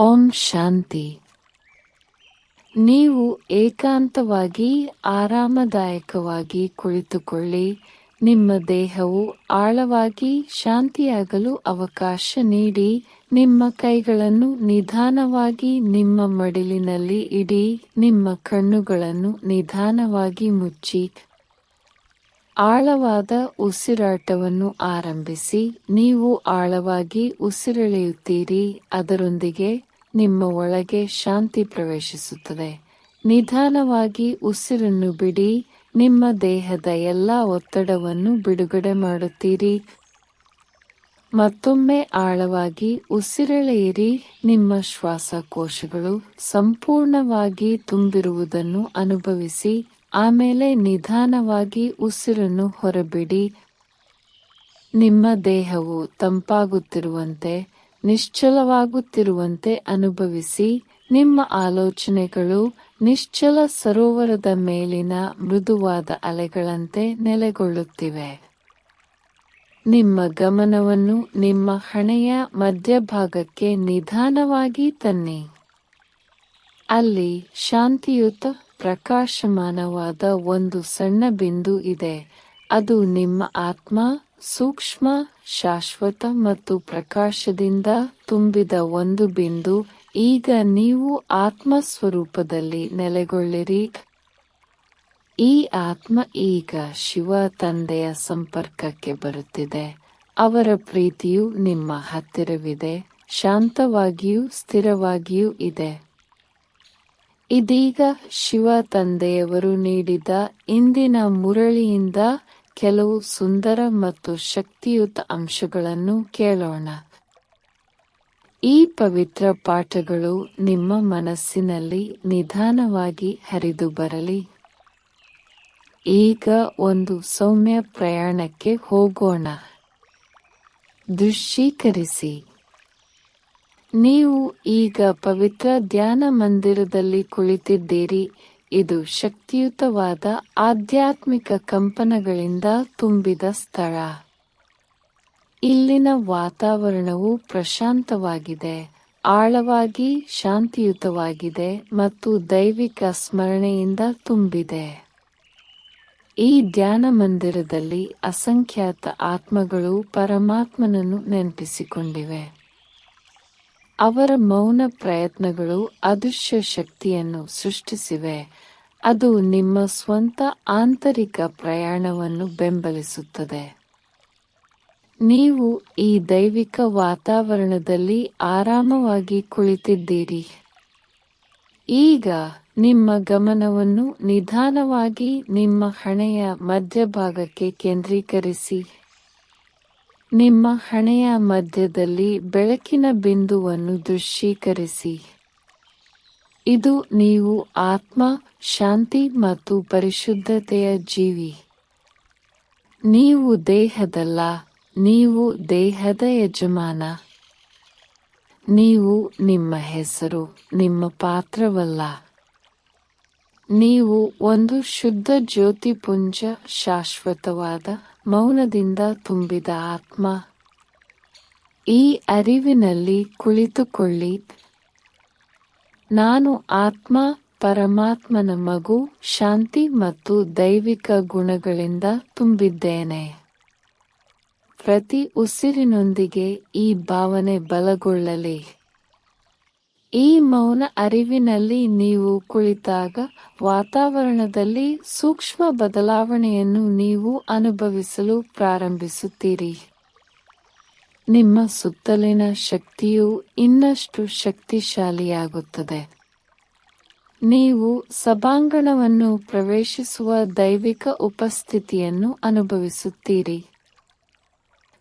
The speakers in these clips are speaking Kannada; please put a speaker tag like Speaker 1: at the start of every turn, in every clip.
Speaker 1: ಓಂ ಶಾಂತಿ. ನೀವು ಏಕಾಂತವಾಗಿ ಆರಾಮದಾಯಕವಾಗಿ ಕುಳಿತುಕೊಳ್ಳಿ. ನಿಮ್ಮ ದೇಹವು ಆಳವಾಗಿ ಶಾಂತಿಯಾಗಲು ಅವಕಾಶ ನೀಡಿ. ನಿಮ್ಮ ಕೈಗಳನ್ನು ನಿಧಾನವಾಗಿ ನಿಮ್ಮ ಮಡಿಲಿನಲ್ಲಿ ಇಡಿ. ನಿಮ್ಮ ಕಣ್ಣುಗಳನ್ನು ನಿಧಾನವಾಗಿ ಮುಚ್ಚಿ ಆಳವಾದ ಉಸಿರಾಟವನ್ನು ಆರಂಭಿಸಿ. ನೀವು ಆಳವಾಗಿ ಉಸಿರೆಳೆಯುತ್ತೀರಿ, ಅದರೊಂದಿಗೆ ನಿಮ್ಮ ಒಳಗೆ ಶಾಂತಿ ಪ್ರವೇಶಿಸುತ್ತದೆ. ನಿಧಾನವಾಗಿ ಉಸಿರನ್ನು ಬಿಡಿ. ನಿಮ್ಮ ದೇಹದ ಎಲ್ಲ ಒತ್ತಡವನ್ನು ಬಿಡುಗಡೆ ಮಾಡುತ್ತೀರಿ. ಮತ್ತೊಮ್ಮೆ ಆಳವಾಗಿ ಉಸಿರೆಳೆಯಿರಿ. ನಿಮ್ಮ ಶ್ವಾಸಕೋಶಗಳು ಸಂಪೂರ್ಣವಾಗಿ ತುಂಬಿರುವುದನ್ನು ಅನುಭವಿಸಿ. ಆಮೇಲೆ ನಿಧಾನವಾಗಿ ಉಸಿರನ್ನು ಹೊರಬಿಡಿ. ನಿಮ್ಮ ದೇಹವು ತಂಪಾಗುತ್ತಿರುವಂತೆ, ನಿಶ್ಚಲವಾಗುತ್ತಿರುವಂತೆ ಅನುಭವಿಸಿ. ನಿಮ್ಮ ಆಲೋಚನೆಗಳು ನಿಶ್ಚಲ ಸರೋವರದ ಮೇಲಿನ ಮೃದುವಾದ ಅಲೆಗಳಂತೆ ನೆಲೆಗೊಳ್ಳುತ್ತಿವೆ. ನಿಮ್ಮ ಗಮನವನ್ನು ನಿಮ್ಮ ಹಣೆಯ ಮಧ್ಯಭಾಗಕ್ಕೆ ನಿಧಾನವಾಗಿ ತನ್ನಿ. ಅಲ್ಲಿ ಶಾಂತಿಯುತ ಪ್ರಕಾಶಮಾನವಾದ ಒಂದು ಸಣ್ಣ ಬಿಂದು ಇದೆ. ಅದು ನಿಮ್ಮ ಆತ್ಮ, ಸೂಕ್ಷ್ಮ, ಶಾಶ್ವತ ಮತ್ತು ಪ್ರಕಾಶದಿಂದ ತುಂಬಿದ ಒಂದು ಬಿಂದು. ಈಗ ನೀವು ಆತ್ಮ ಸ್ವರೂಪದಲ್ಲಿ ನೆಲೆಗೊಳ್ಳಿರಿ. ಈ ಆತ್ಮ ಈಗ ಶಿವ ತಂದೆಯ ಸಂಪರ್ಕಕ್ಕೆ ಬರುತ್ತಿದೆ. ಅವರ ಪ್ರೀತಿಯು ನಿಮ್ಮ ಹತ್ತಿರವಿದೆ, ಶಾಂತವಾಗಿಯೂ ಸ್ಥಿರವಾಗಿಯೂ ಇದೆ. ಇದೀಗ ಶಿವ ತಂದೆಯವರು ನೀಡಿದ ಇಂದಿನ ಮುರಳಿಯಿಂದ ಕೆಲವು ಸುಂದರ ಮತ್ತು ಶಕ್ತಿಯುತ ಅಂಶಗಳನ್ನು ಕೇಳೋಣ. ಈ ಪವಿತ್ರ ಪಾಠಗಳು ನಿಮ್ಮ ಮನಸ್ಸಿನಲ್ಲಿ ನಿಧಾನವಾಗಿ ಹರಿದು ಬರಲಿ. ಈಗ ಒಂದು ಸೌಮ್ಯ ಪ್ರಯಾಣಕ್ಕೆ ಹೋಗೋಣ. ದೃಶ್ಯೀಕರಿಸಿ. ನೀವು ಈಗ ಪವಿತ್ರ ಧ್ಯಾನ ಮಂದಿರದಲ್ಲಿ ಕುಳಿತಿದ್ದೀರಿ. ಇದು ಶಕ್ತಿಯುತವಾದ ಆಧ್ಯಾತ್ಮಿಕ ಕಂಪನಗಳಿಂದ ತುಂಬಿದ ಸ್ಥಳ. ಇಲ್ಲಿನ ವಾತಾವರಣವು ಪ್ರಶಾಂತವಾಗಿದೆ, ಆಳವಾಗಿ ಶಾಂತಿಯುತವಾಗಿದೆ ಮತ್ತು ದೈವಿಕ ಸ್ಮರಣೆಯಿಂದ ತುಂಬಿದೆ. ಈ ಧ್ಯಾನ ಮಂದಿರದಲ್ಲಿ ಅಸಂಖ್ಯಾತ ಆತ್ಮಗಳು ಪರಮಾತ್ಮನನ್ನು ನೆನಪಿಸಿಕೊಂಡಿವೆ. ಅವರ ಮೌನ ಪ್ರಯತ್ನಗಳು ಅದೃಶ್ಯ ಶಕ್ತಿಯನ್ನು ಸೃಷ್ಟಿಸಿವೆ. ಅದು ನಿಮ್ಮ ಸ್ವಂತ ಆಂತರಿಕ ಪ್ರಯಾಣವನ್ನು ಬೆಂಬಲಿಸುತ್ತದೆ. ನೀವು ಈ ದೈವಿಕ ವಾತಾವರಣದಲ್ಲಿ ಆರಾಮವಾಗಿ ಕುಳಿತಿದ್ದೀರಿ. ಈಗ ನಿಮ್ಮ ಗಮನವನ್ನು ನಿಧಾನವಾಗಿ ನಿಮ್ಮ ಹಣೆಯ ಮಧ್ಯಭಾಗಕ್ಕೆ ಕೇಂದ್ರೀಕರಿಸಿ. ನಿಮ್ಮ ಹಣೆಯ ಮಧ್ಯದಲ್ಲಿ ಬೆಳಕಿನ ಬಿಂದುವನ್ನು ದೃಶ್ಯೀಕರಿಸಿ. ಇದು ನೀವು ಆತ್ಮ, ಶಾಂತಿ ಮತ್ತು ಪರಿಶುದ್ಧತೆಯ ಜೀವಿ. ನೀವು ದೇಹದಲ್ಲ, ನೀವು ದೇಹದ ಯಜಮಾನ. ನೀವು ನಿಮ್ಮ ಹೆಸರು, ನಿಮ್ಮ ಪಾತ್ರವಲ್ಲ. ನೀವು ಒಂದು ಶುದ್ಧ ಜ್ಯೋತಿಪುಂಜ, ಶಾಶ್ವತವಾದ ಮೌನದಿಂದ ತುಂಬಿದ ಆತ್ಮ. ಈ ಅರಿವಿನಲ್ಲಿ ಕುಳಿತುಕೊಳ್ಳಿ. ನಾನು ಆತ್ಮ, ಪರಮಾತ್ಮನ ಮಗು, ಶಾಂತಿ ಮತ್ತು ದೈವಿಕ ಗುಣಗಳಿಂದ ತುಂಬಿದ್ದೇನೆ. ಪ್ರತಿ ಉಸಿರಿನೊಂದಿಗೆ ಈ ಭಾವನೆ ಬಲಗೊಳ್ಳಲಿ. ಈ ಮೌನ ಅರಿವಿನಲ್ಲಿ ನೀವು ಕುಳಿತಾಗ ವಾತಾವರಣದಲ್ಲಿ ಸೂಕ್ಷ್ಮ ಬದಲಾವಣೆಯನ್ನು ನೀವು ಅನುಭವಿಸಲು ಪ್ರಾರಂಭಿಸುತ್ತೀರಿ. ನಿಮ್ಮ ಸುತ್ತಲಿನ ಶಕ್ತಿಯು ಇನ್ನಷ್ಟು ಶಕ್ತಿಶಾಲಿಯಾಗುತ್ತದೆ. ನೀವು ಸಭಾಂಗಣವನ್ನು ಪ್ರವೇಶಿಸುವ ದೈವಿಕ ಉಪಸ್ಥಿತಿಯನ್ನು ಅನುಭವಿಸುತ್ತೀರಿ.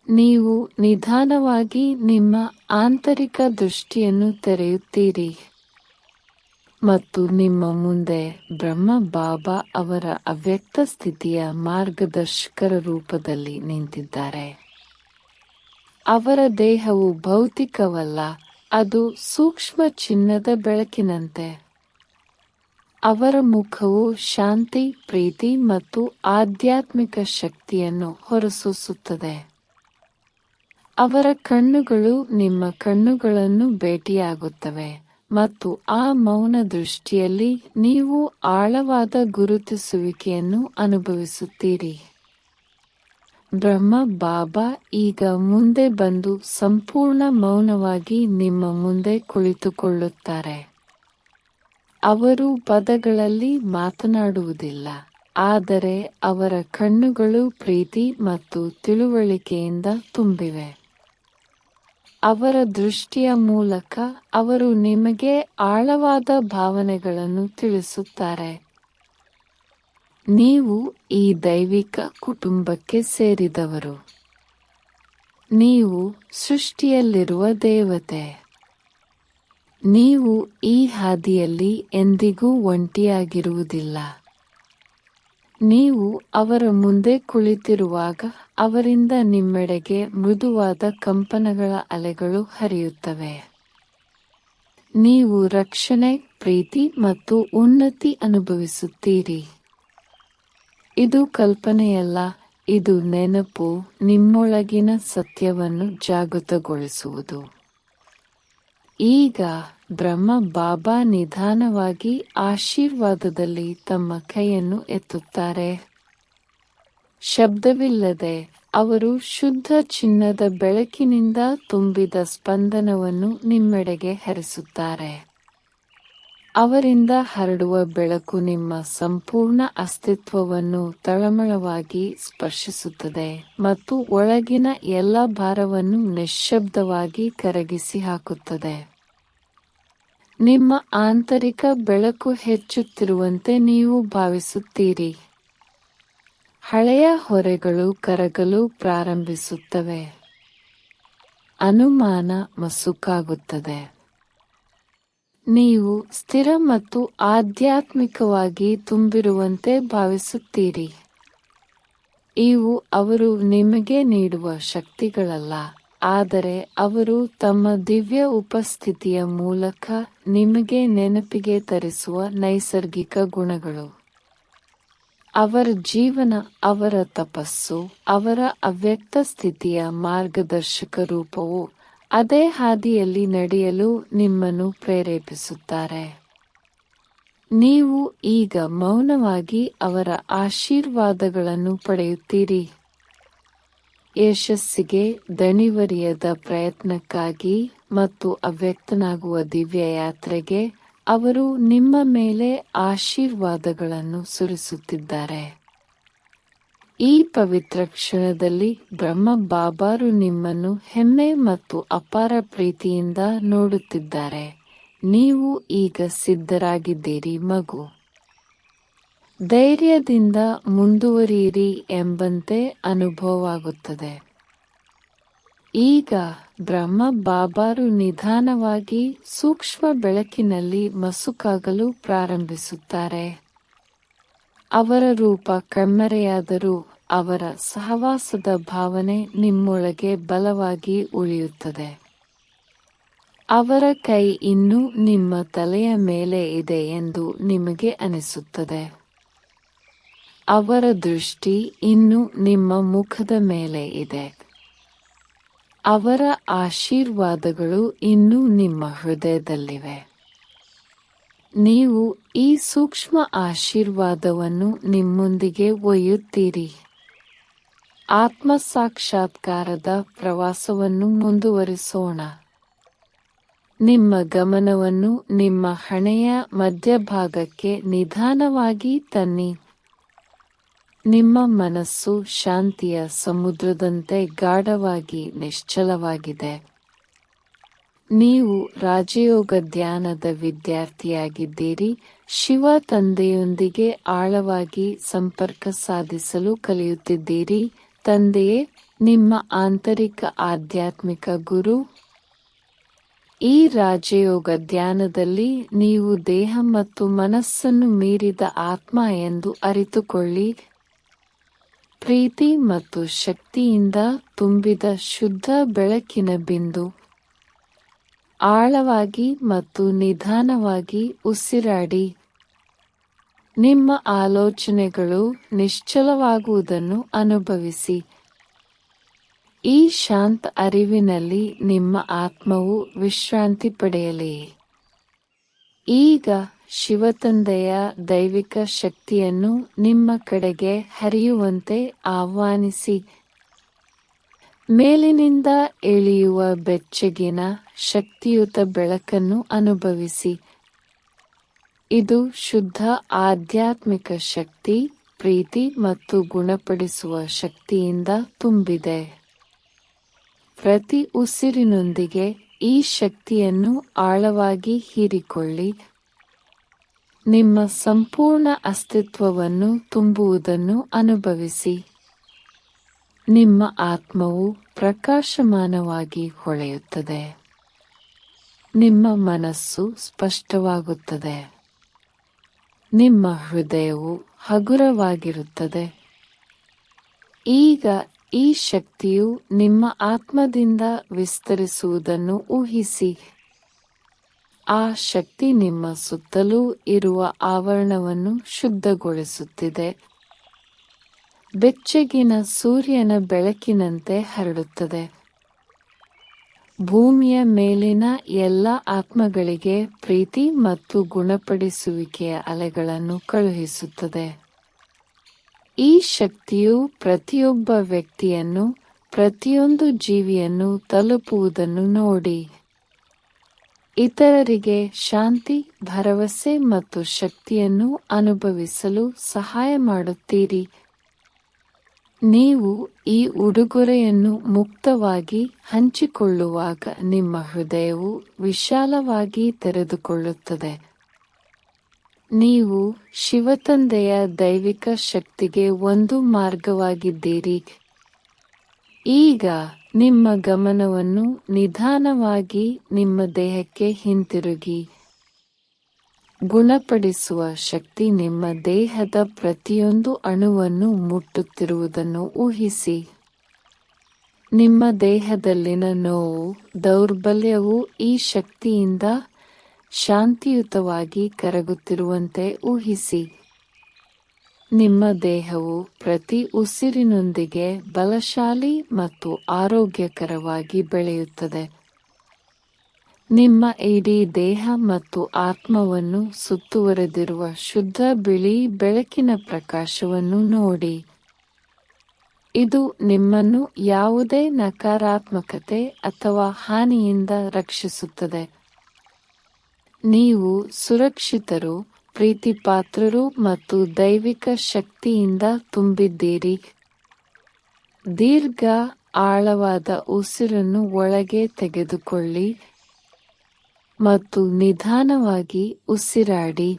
Speaker 1: ನೀವು ನಿಧಾನವಾಗಿ ನಿಮ್ಮ ಆಂತರಿಕ ದೃಷ್ಟಿಯನ್ನು ತೆರೆಯುತ್ತೀರಿ ಮತ್ತು ನಿಮ್ಮ ಮುಂದೆ ಬ್ರಹ್ಮ ಬಾಬಾ ಅವರ ಅವ್ಯಕ್ತ ಸ್ಥಿತಿಯ ಮಾರ್ಗದರ್ಶಕರ ರೂಪದಲ್ಲಿ ನಿಂತಿದ್ದಾರೆ. ಅವರ ದೇಹವು ಭೌತಿಕವಲ್ಲ, ಅದು ಸೂಕ್ಷ್ಮ ಚಿನ್ನದ ಬೆಳಕಿನಂತೆ. ಅವರ ಮುಖವು ಶಾಂತಿ, ಪ್ರೀತಿ ಮತ್ತು ಆಧ್ಯಾತ್ಮಿಕ ಶಕ್ತಿಯನ್ನು ಹೊರಸೂಸುತ್ತದೆ. ಅವರ ಕಣ್ಣುಗಳು ನಿಮ್ಮ ಕಣ್ಣುಗಳನ್ನು ಭೇಟಿಯಾಗುತ್ತವೆ ಮತ್ತು ಆ ಮೌನ ದೃಷ್ಟಿಯಲ್ಲಿ ನೀವು ಆಳವಾದ ಗುರುತಿಸುವಿಕೆಯನ್ನು ಅನುಭವಿಸುತ್ತೀರಿ. ಬ್ರಹ್ಮ ಬಾಬಾ ಈಗ ಮುಂದೆ ಬಂದು ಸಂಪೂರ್ಣ ಮೌನವಾಗಿ ನಿಮ್ಮ ಮುಂದೆ ಕುಳಿತುಕೊಳ್ಳುತ್ತಾರೆ. ಅವರು ಪದಗಳಲ್ಲಿ ಮಾತನಾಡುವುದಿಲ್ಲ, ಆದರೆ ಅವರ ಕಣ್ಣುಗಳು ಪ್ರೀತಿ ಮತ್ತು ತಿಳುವಳಿಕೆಯಿಂದ ತುಂಬಿವೆ. ಅವರ ದೃಷ್ಟಿಯ ಮೂಲಕ ಅವರು ನಿಮಗೆ ಆಳವಾದ ಭಾವನೆಗಳನ್ನು ತಿಳಿಸುತ್ತಾರೆ. ನೀವು ಈ ದೈವಿಕ ಕುಟುಂಬಕ್ಕೆ ಸೇರಿದವರು. ನೀವು ಸೃಷ್ಟಿಯಲ್ಲಿರುವ ದೇವತೆ. ನೀವು ಈ ಹಾದಿಯಲ್ಲಿ ಎಂದಿಗೂ ಒಂಟಿಯಾಗಿರುವುದಿಲ್ಲ. ನೀವು ಅವರ ಮುಂದೆ ಕುಳಿತಿರುವಾಗ ಅವರಿಂದ ನಿಮ್ಮೆಡೆಗೆ ಮೃದುವಾದ ಕಂಪನಗಳ ಅಲೆಗಳು ಹರಿಯುತ್ತವೆ. ನೀವು ರಕ್ಷಣೆ, ಪ್ರೀತಿ ಮತ್ತು ಉನ್ನತಿ ಅನುಭವಿಸುತ್ತೀರಿ. ಇದು ಕಲ್ಪನೆಯಲ್ಲ, ಇದು ನೆನಪು, ನಿಮ್ಮೊಳಗಿನ ಸತ್ಯವನ್ನು ಜಾಗೃತಗೊಳಿಸುವುದು. ಈಗ ಬ್ರಹ್ಮ ಬಾಬಾ ನಿಧಾನವಾಗಿ ಆಶೀರ್ವಾದದಲ್ಲಿ ತಮ್ಮ ಕೈಯನ್ನು ಎತ್ತುತ್ತಾರೆ. ಶಬ್ದವಿಲ್ಲದೆ ಅವರು ಶುದ್ಧ ಚಿನ್ನದ ಬೆಳಕಿನಿಂದ ತುಂಬಿದ ಸ್ಪಂದನವನ್ನು ನಿಮ್ಮೆಡೆಗೆ ಹರಿಸುತ್ತಾರೆ. ಅವರಿಂದ ಹರಡುವ ಬೆಳಕು ನಿಮ್ಮ ಸಂಪೂರ್ಣ ಅಸ್ತಿತ್ವವನ್ನು ತಳಮಳವಾಗಿ ಸ್ಪರ್ಶಿಸುತ್ತದೆ ಮತ್ತು ಒಳಗಿನ ಎಲ್ಲ ಭಾರವನ್ನು ನಿಶ್ಶಬ್ದವಾಗಿ ಕರಗಿಸಿ ಹಾಕುತ್ತದೆ. ನಿಮ್ಮ ಆಂತರಿಕ ಬೆಳಕು ಹೆಚ್ಚುತ್ತಿರುವಂತೆ ನೀವು ಭಾವಿಸುತ್ತೀರಿ. ಹಳೆಯ ಹೊರೆಗಳು ಕರಗಲು ಪ್ರಾರಂಭಿಸುತ್ತವೆ. ಅನುಮಾನ ಮಸುಕಾಗುತ್ತದೆ. ನೀವು ಸ್ಥಿರ ಮತ್ತು ಆಧ್ಯಾತ್ಮಿಕವಾಗಿ ತುಂಬಿರುವಂತೆ ಭಾವಿಸುತ್ತೀರಿ. ಇವು ಅವರು ನಿಮಗೆ ನೀಡುವ ಶಕ್ತಿಗಳಲ್ಲ, ಆದರೆ ಅವರು ತಮ್ಮ ದಿವ್ಯ ಉಪಸ್ಥಿತಿಯ ಮೂಲಕ ನಿಮಗೆ ನೆನಪಿಗೆ ತರಿಸುವ ನೈಸರ್ಗಿಕ ಗುಣಗಳು. ಅವರ ಜೀವನ, ಅವರ ತಪಸ್ಸು, ಅವರ ಅವ್ಯಕ್ತ ಸ್ಥಿತಿಯ ಮಾರ್ಗದರ್ಶಕ ರೂಪವು ಅದೇ ಹಾದಿಯಲ್ಲಿ ನಡೆಯಲು ನಿಮ್ಮನ್ನು ಪ್ರೇರೇಪಿಸುತ್ತಾರೆ. ನೀವು ಈಗ ಮೌನವಾಗಿ ಅವರ ಆಶೀರ್ವಾದಗಳನ್ನು ಪಡೆಯುತ್ತೀರಿ. ಯಶಸ್ಸಿಗೆ, ದಣಿವರಿಯದ ಪ್ರಯತ್ನಕ್ಕಾಗಿ ಮತ್ತು ಅವ್ಯಕ್ತನಾಗುವ ದಿವ್ಯ ಯಾತ್ರೆಗೆ ಅವರು ನಿಮ್ಮ ಮೇಲೆ ಆಶೀರ್ವಾದಗಳನ್ನು ಸುರಿಸುತ್ತಿದ್ದಾರೆ. ಈ ಪವಿತ್ರ ಕ್ಷಣದಲ್ಲಿ ಬ್ರಹ್ಮ ಬಾಬಾರು ನಿಮ್ಮನ್ನು ಹೆಮ್ಮೆ ಮತ್ತು ಅಪಾರ ಪ್ರೀತಿಯಿಂದ ನೋಡುತ್ತಿದ್ದಾರೆ. ನೀವು ಈಗ ಸಿದ್ಧರಾಗಿದ್ದೀರಿ ಮಗು. ಧೈರ್ಯದಿಂದ ಮುಂದುವರಿಯಿರಿ ಎಂಬಂತೆ ಅನುಭವವಾಗುತ್ತದೆ. ಈಗ ಬ್ರಹ್ಮ ಬಾಬಾರು ನಿಧಾನವಾಗಿ ಸೂಕ್ಷ್ಮ ಬೆಳಕಿನಲ್ಲಿ ಮಸುಕಾಗಲು ಪ್ರಾರಂಭಿಸುತ್ತಾರೆ. ಅವರ ರೂಪ ಕಣ್ಮರೆಯಾದರೂ ಅವರ ಸಹವಾಸದ ಭಾವನೆ ನಿಮ್ಮೊಳಗೆ ಬಲವಾಗಿ ಉಳಿಯುತ್ತದೆ. ಅವರ ಕೈ ಇನ್ನೂ ನಿಮ್ಮ ತಲೆಯ ಮೇಲೆ ಇದೆ ಎಂದು ನಿಮಗೆ ಅನಿಸುತ್ತದೆ. ಅವರ ದೃಷ್ಟಿ ಇನ್ನೂ ನಿಮ್ಮ ಮುಖದ ಮೇಲೆ ಇದೆ. ಅವರ ಆಶೀರ್ವಾದಗಳು ಇನ್ನೂ ನಿಮ್ಮ ಹೃದಯದಲ್ಲಿವೆ. ನೀವು ಈ ಸೂಕ್ಷ್ಮ ಆಶೀರ್ವಾದವನ್ನು ನಿಮ್ಮೊಂದಿಗೆ ಒಯ್ಯುತ್ತೀರಿ. ಆತ್ಮ ಸಾಕ್ಷಾತ್ಕಾರದ ಪ್ರವಾಸವನ್ನು ಮುಂದುವರಿಸೋಣ. ನಿಮ್ಮ ಗಮನವನ್ನು ನಿಮ್ಮ ಹಣೆಯ ಮಧ್ಯಭಾಗಕ್ಕೆ ನಿಧಾನವಾಗಿ ತನ್ನಿ. ನಿಮ್ಮ ಮನಸ್ಸು ಶಾಂತಿಯ ಸಮುದ್ರದಂತೆ ಗಾಢವಾಗಿ ನಿಶ್ಚಲವಾಗಿದೆ. ನೀವು ರಾಜಯೋಗ ಧ್ಯಾನದ ವಿದ್ಯಾರ್ಥಿಯಾಗಿದ್ದೀರಿ. ಶಿವ ತಂದೆಯೊಂದಿಗೆ ಆಳವಾಗಿ ಸಂಪರ್ಕ ಸಾಧಿಸಲು ಕಲಿಯುತ್ತಿದ್ದೀರಿ. ತಂದೆಯೇ ನಿಮ್ಮ ಆಂತರಿಕ ಆಧ್ಯಾತ್ಮಿಕ ಗುರು. ಈ ರಾಜಯೋಗ ಧ್ಯಾನದಲ್ಲಿ ನೀವು ದೇಹ ಮತ್ತು ಮನಸ್ಸನ್ನು ಮೀರಿದ ಆತ್ಮ ಎಂದು ಅರಿತುಕೊಳ್ಳಿ. ಪ್ರೀತಿ ಮತ್ತು ಶಕ್ತಿಯಿಂದ ತುಂಬಿದ ಶುದ್ಧ ಬೆಳಕಿನ ಬಿಂದು. ಆಳವಾಗಿ ಮತ್ತು ನಿಧಾನವಾಗಿ ಉಸಿರಾಡಿ. ನಿಮ್ಮ ಆಲೋಚನೆಗಳು ನಿಶ್ಚಲವಾಗುವುದನ್ನು ಅನುಭವಿಸಿ. ಈ ಶಾಂತ ಅರಿವಿನಲ್ಲಿ ನಿಮ್ಮ ಆತ್ಮವು ವಿಶ್ರಾಂತಿ ಪಡೆಯಲಿ. ಈಗ ಶಿವತಂದೆಯ ದೈವಿಕ ಶಕ್ತಿಯನ್ನು ನಿಮ್ಮ ಕಡೆಗೆ ಹರಿಯುವಂತೆ ಆಹ್ವಾನಿಸಿ. ಮೇಲಿನಿಂದ ಇಳಿಯುವ ಬೆಚ್ಚಗಿನ ಶಕ್ತಿಯುತ ಬೆಳಕನ್ನು ಅನುಭವಿಸಿ. ಇದು ಶುದ್ಧ ಆಧ್ಯಾತ್ಮಿಕ ಶಕ್ತಿ, ಪ್ರೀತಿ ಮತ್ತು ಗುಣಪಡಿಸುವ ಶಕ್ತಿಯಿಂದ ತುಂಬಿದೆ. ಪ್ರತಿ ಉಸಿರಿನೊಂದಿಗೆ ಈ ಶಕ್ತಿಯನ್ನು ಆಳವಾಗಿ ಹೀರಿಕೊಳ್ಳಿ. ನಿಮ್ಮ ಸಂಪೂರ್ಣ ಅಸ್ತಿತ್ವವನ್ನು ತುಂಬುವುದನ್ನು ಅನುಭವಿಸಿ. ನಿಮ್ಮ ಆತ್ಮವು ಪ್ರಕಾಶಮಾನವಾಗಿ ಹೊಳೆಯುತ್ತದೆ. ನಿಮ್ಮ ಮನಸ್ಸು ಸ್ಪಷ್ಟವಾಗುತ್ತದೆ. ನಿಮ್ಮ ಹೃದಯವು ಹಗುರವಾಗಿರುತ್ತದೆ. ಈಗ ಈ ಶಕ್ತಿಯು ನಿಮ್ಮ ಆತ್ಮದಿಂದ ವಿಸ್ತರಿಸುವುದನ್ನು ಊಹಿಸಿ. ಆ ಶಕ್ತಿ ನಿಮ್ಮ ಸುತ್ತಲೂ ಇರುವ ಆವರಣವನ್ನು ಶುದ್ಧಗೊಳಿಸುತ್ತಿದೆ. ಬೆಚ್ಚಗಿನ ಸೂರ್ಯನ ಬೆಳಕಿನಂತೆ ಹರಡುತ್ತದೆ. ಭೂಮಿಯ ಮೇಲಿನ ಎಲ್ಲ ಆತ್ಮಗಳಿಗೆ ಪ್ರೀತಿ ಮತ್ತು ಗುಣಪಡಿಸುವಿಕೆಯ ಅಲೆಗಳನ್ನು ಕಳುಹಿಸುತ್ತದೆ. ಈ ಶಕ್ತಿಯು ಪ್ರತಿಯೊಬ್ಬ ವ್ಯಕ್ತಿಯನ್ನು, ಪ್ರತಿಯೊಂದು ಜೀವಿಯನ್ನು ತಲುಪುವುದನ್ನು ನೋಡಿ. ಇತರರಿಗೆ ಶಾಂತಿ, ಭರವಸೆ ಮತ್ತು ಶಕ್ತಿಯನ್ನು ಅನುಭವಿಸಲು ಸಹಾಯ ಮಾಡುತ್ತೀರಿ. ನೀವು ಈ ಉಡುಗೊರೆಯನ್ನು ಮುಕ್ತವಾಗಿ ಹಂಚಿಕೊಳ್ಳುವಾಗ ನಿಮ್ಮ ಹೃದಯವು ವಿಶಾಲವಾಗಿ ತೆರೆದುಕೊಳ್ಳುತ್ತದೆ. ನೀವು ಶಿವತಂದೆಯ ದೈವಿಕ ಶಕ್ತಿಗೆ ಒಂದು ಮಾರ್ಗವಾಗಿದ್ದೀರಿ. ಈಗ ನಿಮ್ಮ ಗಮನವನ್ನು ನಿಧಾನವಾಗಿ ನಿಮ್ಮ ದೇಹಕ್ಕೆ ಹಿಂತಿರುಗಿ. ಗುಣಪಡಿಸುವ ಶಕ್ತಿ ನಿಮ್ಮ ದೇಹದ ಪ್ರತಿಯೊಂದು ಅಣುವನ್ನು ಮುಟ್ಟುತ್ತಿರುವುದನ್ನು ಊಹಿಸಿ. ನಿಮ್ಮ ದೇಹದಲ್ಲಿನ ನೋವು, ದೌರ್ಬಲ್ಯವು ಈ ಶಕ್ತಿಯಿಂದ ಶಾಂತಿಯುತವಾಗಿ ಕರಗುತ್ತಿರುವಂತೆ ಊಹಿಸಿ. ನಿಮ್ಮ ದೇಹವು ಪ್ರತಿ ಉಸಿರಿನೊಂದಿಗೆ ಬಲಶಾಲಿ ಮತ್ತು ಆರೋಗ್ಯಕರವಾಗಿ ಬೆಳೆಯುತ್ತದೆ. ನಿಮ್ಮ ಇಡೀ ದೇಹ ಮತ್ತು ಆತ್ಮವನ್ನು ಸುತ್ತುವರೆದಿರುವ ಶುದ್ಧ ಬಿಳಿ ಬೆಳಕಿನ ಪ್ರಕಾಶವನ್ನು ನೋಡಿ. ಇದು ನಿಮ್ಮನ್ನು ಯಾವುದೇ ನಕಾರಾತ್ಮಕತೆ ಅಥವಾ ಹಾನಿಯಿಂದ ರಕ್ಷಿಸುತ್ತದೆ. ನೀವು ಸುರಕ್ಷಿತರು, ಪ್ರೀತಿಪಾತ್ರರು ಮತ್ತು ದೈವಿಕ ಶಕ್ತಿಯಿಂದ ತುಂಬಿದ್ದೀರಿ. ದೀರ್ಘ, ಆಳವಾದ ಉಸಿರನ್ನು ಒಳಗೆ ತೆಗೆದುಕೊಳ್ಳಿ ಮತ್ತು ನಿಧಾನವಾಗಿ ಉಸಿರಾಡಿ.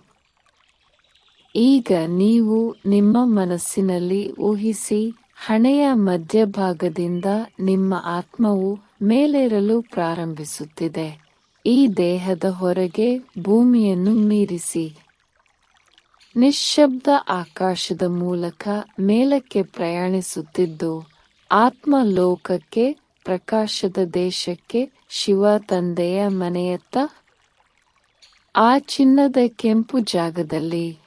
Speaker 1: ಈಗ ನೀವು ನಿಮ್ಮ ಮನಸ್ಸಿನಲ್ಲಿ ಊಹಿಸಿ, ಹಣೆಯ ಮಧ್ಯಭಾಗದಿಂದ ನಿಮ್ಮ ಆತ್ಮವು ಮೇಲೇರಲು ಪ್ರಾರಂಭಿಸುತ್ತಿದೆ. ಈ ದೇಹದ ಹೊರಗೆ ಭೂಮಿಯನ್ನು ಮೀರಿಸಿ. ನಿಶ್ಶಬ್ದ ಆಕಾಶದ ಮೂಲಕ ಮೇಲಕ್ಕೆ ಪ್ರಯಾಣಿಸುತ್ತಿದ್ದು, ಆತ್ಮ ಲೋಕಕ್ಕೆ, ಪ್ರಕಾಶದ ದೇಶಕ್ಕೆ, ಶಿವ ತಂದೆಯ ಮನೆಯತ್ತ, ಆ ಚಿನ್ನದ ಕೆಂಪು ಜಾಗದಲ್ಲಿ.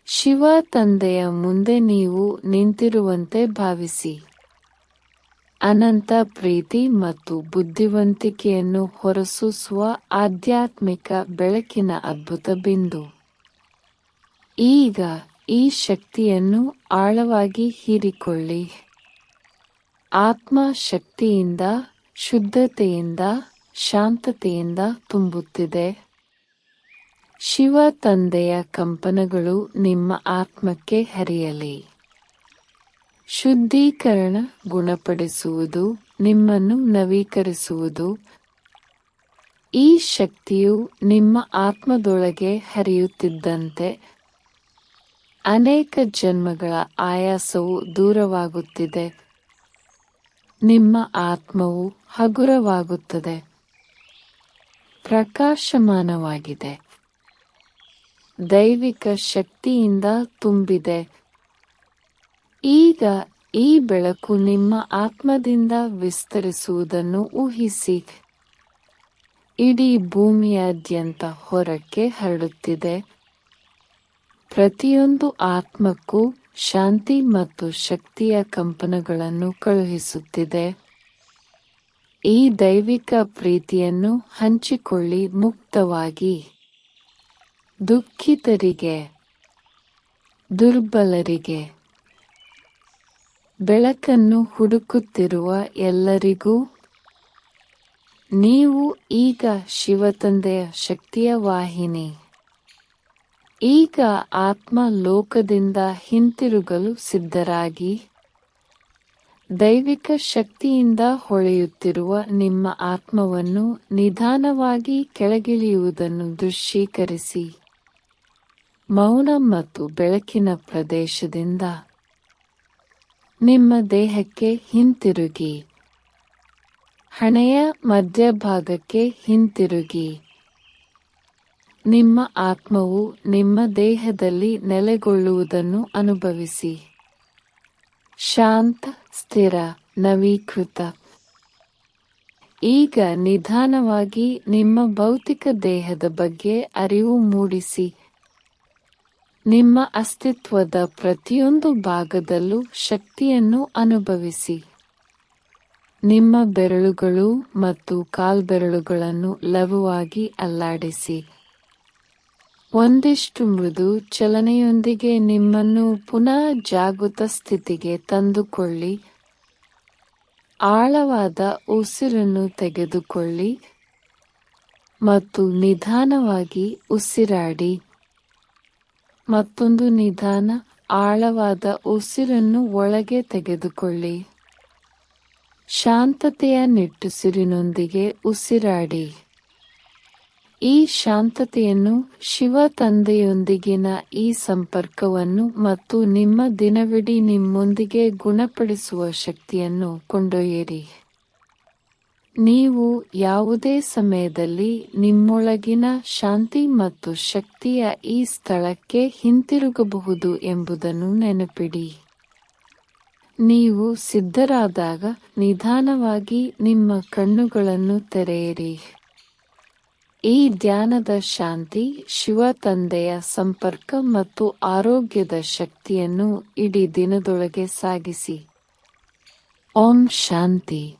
Speaker 1: ಶಿವ ತಂದೆಯ ಮುಂದೆ ನೀವು ನಿಂತಿರುವಂತೆ ಭಾವಿಸಿ. ಅನಂತ ಪ್ರೀತಿ ಮತ್ತು ಬುದ್ಧಿವಂತಿಕೆಯನ್ನು ಹೊರಸೂಸುವ ಆಧ್ಯಾತ್ಮಿಕ ಬೆಳಕಿನ ಅದ್ಭುತ ಬಿಂದು. ಈಗ ಈ ಶಕ್ತಿಯನ್ನು ಆಳವಾಗಿ ಹೀರಿಕೊಳ್ಳಿ. ಆತ್ಮ ಶಕ್ತಿಯಿಂದ, ಶುದ್ಧತೆಯಿಂದ, ಶಾಂತತೆಯಿಂದ ತುಂಬುತ್ತಿದೆ. ಶಿವ ತಂದೆಯ ಕಂಪನಗಳು ನಿಮ್ಮ ಆತ್ಮಕ್ಕೆ ಹರಿಯಲಿ. ಶುದ್ಧೀಕರಣ, ಗುಣಪಡಿಸುವುದು, ನಿಮ್ಮನ್ನು ನವೀಕರಿಸುವುದು. ಈ ಶಕ್ತಿಯು ನಿಮ್ಮ ಆತ್ಮದೊಳಗೆ ಹರಿಯುತ್ತಿದ್ದಂತೆ ಅನೇಕ ಜನ್ಮಗಳ ಆಯಾಸವು ದೂರವಾಗುತ್ತಿದೆ. ನಿಮ್ಮ ಆತ್ಮವು ಹಗುರವಾಗುತ್ತದೆ, ಪ್ರಕಾಶಮಾನವಾಗಿದೆ, ದೈವಿಕ ಶಕ್ತಿಯಿಂದ ತುಂಬಿದೆ. ಈಗ ಈ ಬೆಳಕು ನಿಮ್ಮ ಆತ್ಮದಿಂದ ವಿಸ್ತರಿಸುವುದನ್ನು ಊಹಿಸಿ. ಇಡೀ ಭೂಮಿಯಾದ್ಯಂತ ಹೊರಕ್ಕೆ ಹರಡುತ್ತಿದೆ. ಪ್ರತಿಯೊಂದು ಆತ್ಮಕ್ಕೂ ಶಾಂತಿ ಮತ್ತು ಶಕ್ತಿಯ ಕಂಪನಗಳನ್ನು ಕಳುಹಿಸುತ್ತಿದೆ. ಈ ದೈವಿಕ ಪ್ರೀತಿಯನ್ನು ಹಂಚಿಕೊಳ್ಳಿ ಮುಕ್ತವಾಗಿ. ದುಃಖಿತರಿಗೆ, ದುರ್ಬಲರಿಗೆ, ಬೆಳಕನ್ನು ಹುಡುಕುತ್ತಿರುವ ಎಲ್ಲರಿಗೂ ನೀವು ಈಗ ಶಿವತಂದೆಯ ಶಕ್ತಿಯ ವಾಹಿನಿ. ಈಗ ಆತ್ಮ ಲೋಕದಿಂದ ಹಿಂತಿರುಗಲು ಸಿದ್ಧರಾಗಿ ದೈವಿಕ ಶಕ್ತಿಯಿಂದ ಹೊಳೆಯುತ್ತಿರುವ ನಿಮ್ಮ ಆತ್ಮವನ್ನು ನಿಧಾನವಾಗಿ ಕೆಳಗಿಳಿಯುವುದನ್ನು ದೃಶ್ಯೀಕರಿಸಿ ಮೌನ ಮತ್ತು ಬೆಳಕಿನ ಪ್ರದೇಶದಿಂದ ನಿಮ್ಮ ದೇಹಕ್ಕೆ ಹಿಂತಿರುಗಿ. ಹಣೆಯ ಮಧ್ಯಭಾಗಕ್ಕೆ ಹಿಂತಿರುಗಿ. ನಿಮ್ಮ ಆತ್ಮವು ನಿಮ್ಮ ದೇಹದಲ್ಲಿ ನೆಲೆಗೊಳ್ಳುವುದನ್ನು ಅನುಭವಿಸಿ. ಶಾಂತ, ಸ್ಥಿರ, ನವೀಕೃತ. ಈಗ ನಿಧಾನವಾಗಿ ನಿಮ್ಮ ಭೌತಿಕ ದೇಹದ ಬಗ್ಗೆ ಅರಿವು ಮೂಡಿಸಿ. ನಿಮ್ಮ ಅಸ್ತಿತ್ವದ ಪ್ರತಿಯೊಂದು ಭಾಗದಲ್ಲೂ ಶಕ್ತಿಯನ್ನು ಅನುಭವಿಸಿ. ನಿಮ್ಮ ಬೆರಳುಗಳು ಮತ್ತು ಕಾಲ್ಬೆರಳುಗಳನ್ನು ಲಘುವಾಗಿ ಅಲ್ಲಾಡಿಸಿ. ಒಂದಿಷ್ಟು ಮೃದು ಚಲನೆಯೊಂದಿಗೆ ನಿಮ್ಮನ್ನು ಪುನಃ ಜಾಗೃತ ಸ್ಥಿತಿಗೆ ತಂದುಕೊಳ್ಳಿ. ಆಳವಾದ ಉಸಿರನ್ನು ತೆಗೆದುಕೊಳ್ಳಿ ಮತ್ತು ನಿಧಾನವಾಗಿ ಉಸಿರಾಡಿ. ಮತ್ತೊಂದು ನಿಧಾನ, ಆಳವಾದ ಉಸಿರನ್ನು ಒಳಗೆ ತೆಗೆದುಕೊಳ್ಳಿ. ಶಾಂತತೆಯ ನಿಟ್ಟುಸಿರಿನೊಂದಿಗೆ ಉಸಿರಾಡಿ. ಈ ಶಾಂತತೆಯನ್ನು, ಶಿವ ತಂದೆಯೊಂದಿಗಿನ ಈ ಸಂಪರ್ಕವನ್ನು ಮತ್ತು ನಿಮ್ಮ ದಿನವಿಡೀ ನಿಮ್ಮೊಂದಿಗೆ ಗುಣಪಡಿಸುವ ಶಕ್ತಿಯನ್ನು ಕೊಂಡೊಯ್ಯಿರಿ. ನೀವು ಯಾವುದೇ ಸಮಯದಲ್ಲಿ ನಿಮ್ಮೊಳಗಿನ ಶಾಂತಿ ಮತ್ತು ಶಕ್ತಿಯ ಈ ಸ್ಥಳಕ್ಕೆ ಹಿಂತಿರುಗಬಹುದು ಎಂಬುದನ್ನು ನೆನಪಿಡಿ. ನೀವು ಸಿದ್ಧರಾದಾಗ ನಿಧಾನವಾಗಿ ನಿಮ್ಮ ಕಣ್ಣುಗಳನ್ನು ತೆರೆಯಿರಿ. ಈ ಧ್ಯಾನದ ಶಾಂತಿ, ಶಿವ ತಂದೆಯ ಸಂಪರ್ಕ ಮತ್ತು ಆರೋಗ್ಯದ ಶಕ್ತಿಯನ್ನು ಇಡೀ ದಿನದೊಳಗೆ ಸಾಗಿಸಿ. ಓಂ ಶಾಂತಿ.